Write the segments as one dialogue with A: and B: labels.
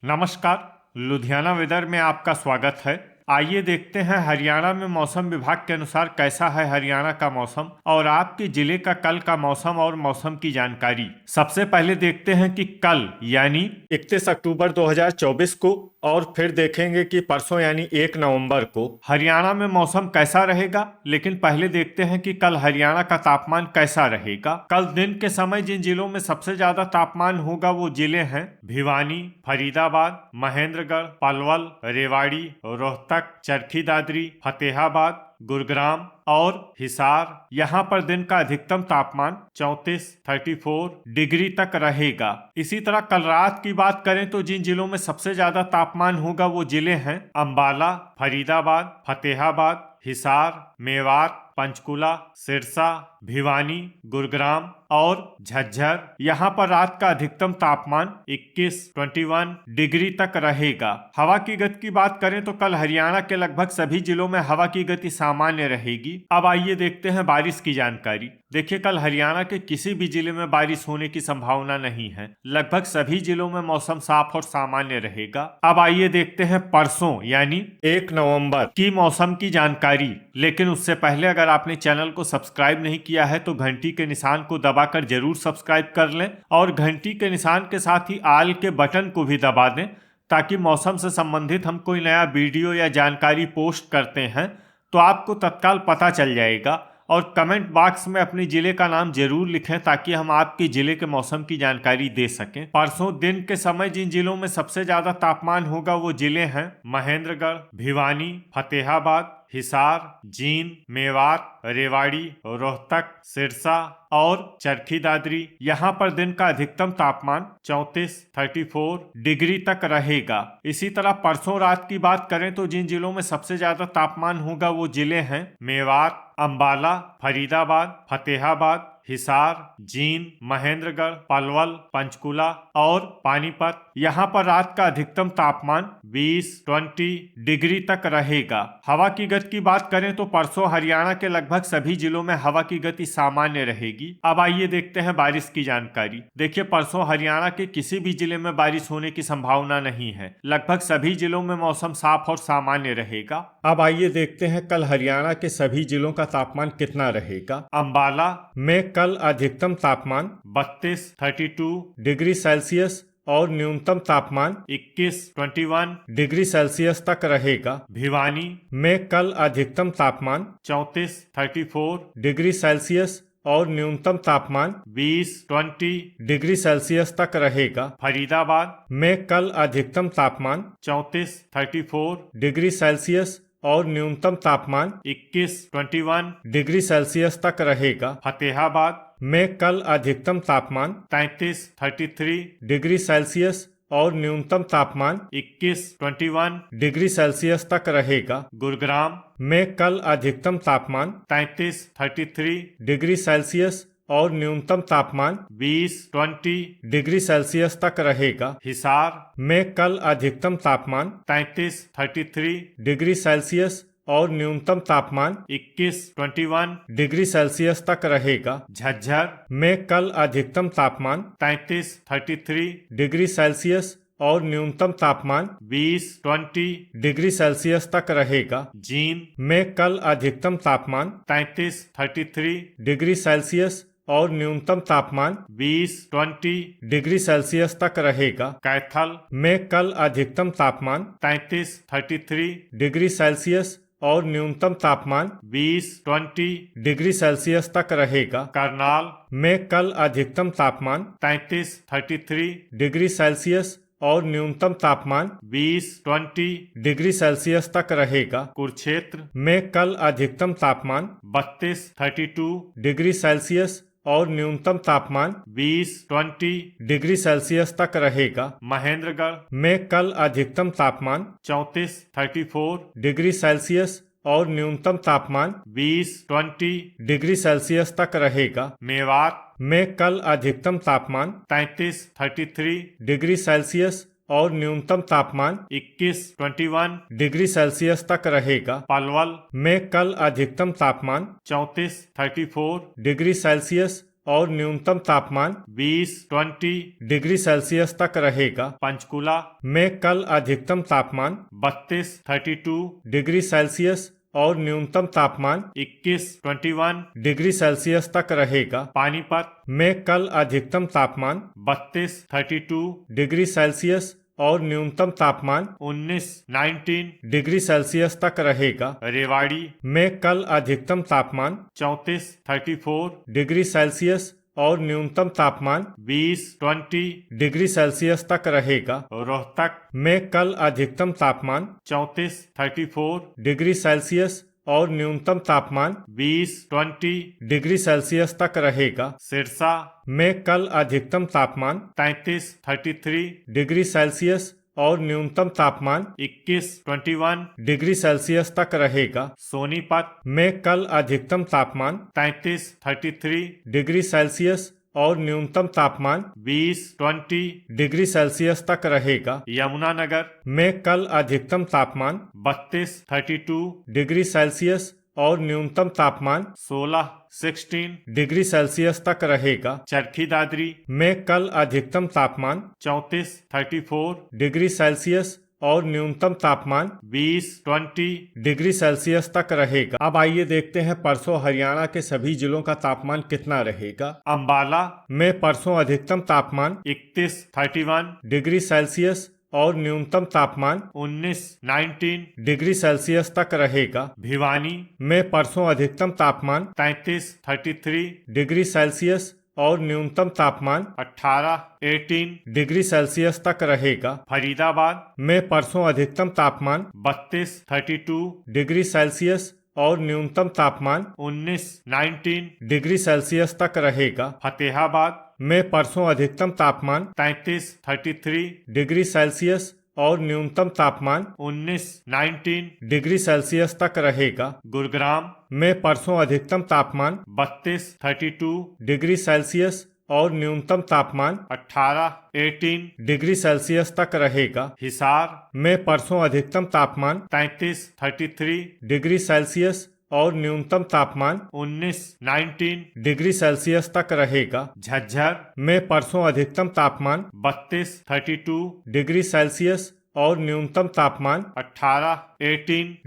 A: नमस्कार। लुधियाना वेदर में आपका स्वागत है। आइए देखते हैं हरियाणा में मौसम विभाग के अनुसार कैसा है हरियाणा का मौसम और आपके जिले का कल का मौसम और मौसम की जानकारी। सबसे पहले देखते हैं कि कल यानी 31 अक्टूबर 2024 को और फिर देखेंगे कि परसों यानी 1 नवंबर को हरियाणा में मौसम कैसा रहेगा। लेकिन पहले देखते हैं कि कल हरियाणा का तापमान कैसा रहेगा। कल दिन के समय जिन जिलों में सबसे ज्यादा तापमान होगा वो जिले हैं भिवानी, फरीदाबाद, महेंद्रगढ़, पलवल, रेवाड़ी, रोहतक, चरखी दादरी, फतेहाबाद, गुरुग्राम और हिसार। यहाँ पर दिन का अधिकतम तापमान 34 डिग्री तक रहेगा। इसी तरह कल रात की बात करें तो जिन जिलों में सबसे ज्यादा तापमान होगा वो जिले हैं अंबाला, फरीदाबाद, फतेहाबाद, हिसार, मेवात, पंचकुला, सिरसा, भिवानी, गुरुग्राम और झज्जर। यहाँ पर रात का अधिकतम तापमान 21 डिग्री तक रहेगा। हवा की गति की बात करें तो कल हरियाणा के लगभग सभी जिलों में हवा की गति सामान्य रहेगी। अब आइए देखते हैं बारिश की जानकारी। देखिए, कल हरियाणा के किसी भी जिले में बारिश होने की संभावना नहीं है। लगभग सभी जिलों में मौसम साफ और सामान्य रहेगा। अब आइए देखते हैं परसों यानी 1 नवंबर की मौसम की जानकारी। लेकिन उससे पहले अगर आपने चैनल को सब्सक्राइब नहीं किया है तो घंटी के निशान को दबाकर जरूर सब्सक्राइब कर लें और घंटी के निशान के साथ ही आल के बटन को भी दबा दें ताकि मौसम से संबंधित हम कोई नया वीडियो या जानकारी पोस्ट करते हैं तो आपको तत्काल पता चल जाएगा। और कमेंट बॉक्स में अपने जिले का नाम जरूर लिखें ताकि हम आपके जिले के मौसम की जानकारी दे सकें। परसों दिन के समय जिन जिलों में सबसे ज्यादा तापमान होगा वो जिले हैं महेंद्रगढ़, भिवानी, फतेहाबाद, हिसार, जींद, मेवात, रेवाड़ी, रोहतक, सिरसा और चरखी दादरी। यहाँ पर दिन का अधिकतम तापमान 34 डिग्री तक रहेगा। इसी तरह परसों रात की बात करें तो जिन जिलों में सबसे ज्यादा तापमान होगा वो जिले हैं मेवात, अंबाला, फरीदाबाद, फतेहाबाद, हिसार, जींद, महेंद्रगढ़, पलवल, पंचकुला और पानीपत। यहाँ पर रात का अधिकतम तापमान 20 डिग्री तक रहेगा। हवा की गति की बात करें तो परसों हरियाणा के लगभग सभी जिलों में हवा की गति सामान्य रहेगी। अब आइए देखते हैं बारिश की जानकारी। देखिए, परसों हरियाणा के किसी भी जिले में बारिश होने की संभावना नहीं है। लगभग सभी जिलों में मौसम साफ और सामान्य रहेगा। अब आइए देखते हैं कल हरियाणा के सभी जिलों का तापमान कितना रहेगा। अंबाला में कल अधिकतम तापमान 32 डिग्री सेल्सियस और न्यूनतम तापमान 21 डिग्री सेल्सियस तक रहेगा। भिवानी में कल अधिकतम तापमान 34 डिग्री सेल्सियस और न्यूनतम तापमान 20 डिग्री सेल्सियस तक रहेगा। फरीदाबाद में कल अधिकतम तापमान 34 डिग्री सेल्सियस और न्यूनतम तापमान 21 डिग्री सेल्सियस तक रहेगा। फतेहाबाद में कल अधिकतम तापमान 33 डिग्री सेल्सियस और न्यूनतम तापमान 21 डिग्री सेल्सियस तक रहेगा। गुरुग्राम में कल अधिकतम तापमान 33 डिग्री सेल्सियस और न्यूनतम तापमान 20 डिग्री सेल्सियस तक रहेगा। हिसार में कल अधिकतम तापमान 33 डिग्री सेल्सियस और न्यूनतम तापमान 21 डिग्री सेल्सियस तक रहेगा। झज्जर में कल अधिकतम तापमान 33 डिग्री सेल्सियस और न्यूनतम तापमान 20 डिग्री सेल्सियस तक रहेगा। जींद में कल अधिकतम तापमान 33 डिग्री सेल्सियस और न्यूनतम तापमान 20 डिग्री सेल्सियस तक रहेगा। कैथल में कल अधिकतम तापमान 33 डिग्री सेल्सियस और न्यूनतम तापमान 20 डिग्री सेल्सियस तक रहेगा। करनाल में कल अधिकतम तापमान 33 डिग्री सेल्सियस और न्यूनतम तापमान 20 डिग्री सेल्सियस तक रहेगा। कुरुक्षेत्र में कल अधिकतम तापमान 32 डिग्री सेल्सियस और न्यूनतम तापमान 20 डिग्री सेल्सियस तक रहेगा। महेंद्रगढ़ में कल अधिकतम तापमान 34 डिग्री सेल्सियस और न्यूनतम तापमान 20 डिग्री सेल्सियस तक रहेगा। मेवात में कल अधिकतम तापमान 33 डिग्री सेल्सियस और न्यूनतम तापमान 21 डिग्री सेल्सियस तक रहेगा। पलवल में कल अधिकतम तापमान 34 डिग्री सेल्सियस और न्यूनतम तापमान 20 डिग्री सेल्सियस तक रहेगा। पंचकुला में कल अधिकतम तापमान 32 डिग्री सेल्सियस और न्यूनतम तापमान 21 डिग्री सेल्सियस तक रहेगा। पानीपत में कल अधिकतम तापमान 32 डिग्री सेल्सियस और न्यूनतम तापमान 19 डिग्री सेल्सियस तक रहेगा। रेवाड़ी में कल अधिकतम तापमान 34 डिग्री सेल्सियस और न्यूनतम तापमान 20 डिग्री सेल्सियस तक रहेगा। रोहतक में कल अधिकतम तापमान 34 डिग्री सेल्सियस और न्यूनतम तापमान 20 डिग्री सेल्सियस तक रहेगा। सिरसा में कल अधिकतम तापमान 33 डिग्री सेल्सियस और न्यूनतम तापमान 21 डिग्री सेल्सियस तक रहेगा। सोनीपत में कल अधिकतम तापमान 33 डिग्री सेल्सियस और न्यूनतम तापमान 20 डिग्री सेल्सियस तक रहेगा। यमुनानगर में कल अधिकतम तापमान 32 डिग्री सेल्सियस और न्यूनतम तापमान 16 डिग्री सेल्सियस तक रहेगा। चरखी दादरी में कल अधिकतम तापमान 34 डिग्री सेल्सियस और न्यूनतम तापमान 20 डिग्री सेल्सियस तक रहेगा। अब आइए देखते हैं परसों हरियाणा के सभी जिलों का तापमान कितना रहेगा। अंबाला में परसों अधिकतम तापमान 31 डिग्री सेल्सियस और न्यूनतम तापमान 19 डिग्री सेल्सियस तक रहेगा। भिवानी में परसों अधिकतम तापमान 33 डिग्री सेल्सियस और न्यूनतम तापमान 18 डिग्री सेल्सियस तक रहेगा। फरीदाबाद में परसों अधिकतम तापमान 32 डिग्री सेल्सियस और न्यूनतम तापमान 19 डिग्री सेल्सियस तक रहेगा। फतेहाबाद में परसों अधिकतम तापमान 33 डिग्री सेल्सियस और न्यूनतम तापमान 19 डिग्री सेल्सियस तक रहेगा। गुरुग्राम में परसों अधिकतम तापमान 32 डिग्री सेल्सियस और न्यूनतम तापमान 18 डिग्री सेल्सियस तक रहेगा। हिसार में परसों अधिकतम तापमान 33 डिग्री सेल्सियस और न्यूनतम तापमान 19 डिग्री सेल्सियस तक रहेगा। झज्जर में परसों अधिकतम तापमान 32 डिग्री सेल्सियस और न्यूनतम तापमान 18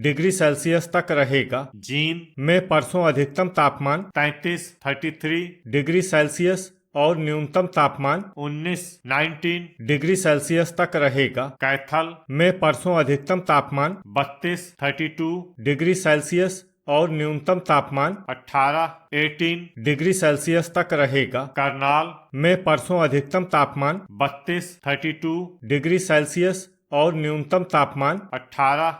A: डिग्री सेल्सियस तक रहेगा। जींद में परसों अधिकतम तापमान 33 डिग्री सेल्सियस और न्यूनतम तापमान 19 डिग्री सेल्सियस तक रहेगा। कैथल में परसों अधिकतम तापमान 32 डिग्री सेल्सियस और न्यूनतम तापमान 18 डिग्री सेल्सियस तक रहेगा। करनाल में परसों अधिकतम तापमान 32 डिग्री सेल्सियस और न्यूनतम तापमान 18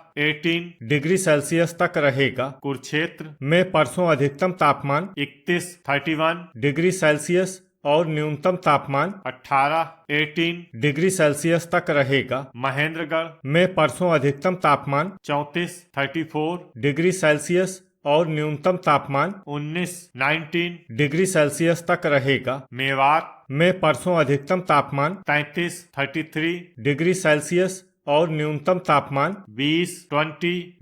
A: डिग्री सेल्सियस तक रहेगा। कुरुक्षेत्र में परसों अधिकतम तापमान 31 डिग्री सेल्सियस और न्यूनतम तापमान 18 डिग्री सेल्सियस तक रहेगा। महेंद्रगढ़ में परसों अधिकतम तापमान 34 डिग्री सेल्सियस और न्यूनतम तापमान 19 डिग्री सेल्सियस तक रहेगा। मेवात में परसों अधिकतम तापमान 33 डिग्री सेल्सियस और न्यूनतम तापमान 20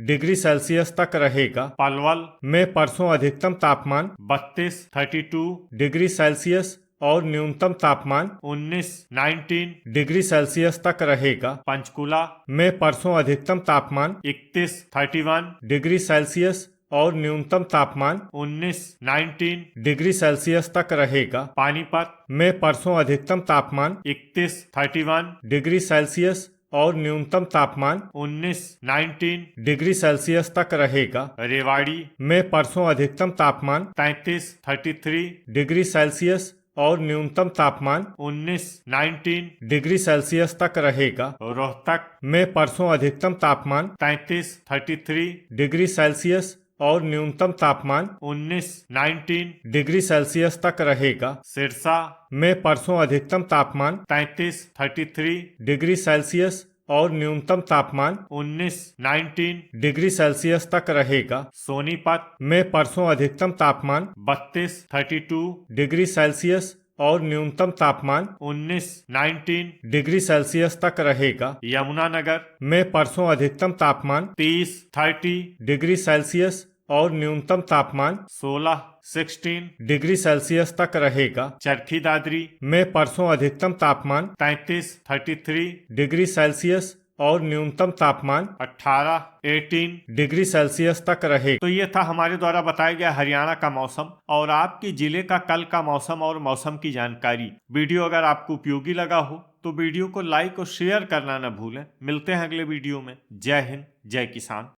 A: डिग्री सेल्सियस तक रहेगा। पलवल में परसों अधिकतम तापमान 32 डिग्री सेल्सियस और न्यूनतम तापमान 19 डिग्री सेल्सियस तक रहेगा। पंचकुला में परसों अधिकतम तापमान 31 डिग्री सेल्सियस और न्यूनतम तापमान 19 डिग्री सेल्सियस तक रहेगा। पानीपत में परसों अधिकतम तापमान 31 डिग्री सेल्सियस और न्यूनतम तापमान 19 डिग्री सेल्सियस तक रहेगा। रेवाड़ी में परसों अधिकतम तापमान 33 डिग्री सेल्सियस और न्यूनतम तापमान 19 डिग्री सेल्सियस तक रहेगा। रोहतक में परसों अधिकतम तापमान 33 डिग्री सेल्सियस और न्यूनतम तापमान 19 डिग्री सेल्सियस तक रहेगा। सिरसा में परसों अधिकतम तापमान 33 डिग्री सेल्सियस और न्यूनतम तापमान 19 डिग्री सेल्सियस तक रहेगा। सोनीपत में परसों अधिकतम तापमान 32 डिग्री सेल्सियस और न्यूनतम तापमान 19 डिग्री सेल्सियस तक रहेगा। यमुनानगर में परसों अधिकतम तापमान 30 डिग्री सेल्सियस और न्यूनतम तापमान 16 डिग्री सेल्सियस तक रहेगा। चरखी दादरी में परसों अधिकतम तापमान 33 डिग्री सेल्सियस और न्यूनतम तापमान 18 डिग्री सेल्सियस तक रहे। तो ये था हमारे द्वारा बताया गया हरियाणा का मौसम और आपके जिले का कल का मौसम और मौसम की जानकारी। वीडियो अगर आपको उपयोगी लगा हो तो वीडियो को लाइक और शेयर करना न भूलें। मिलते हैं अगले वीडियो में। जय हिंद, जय किसान।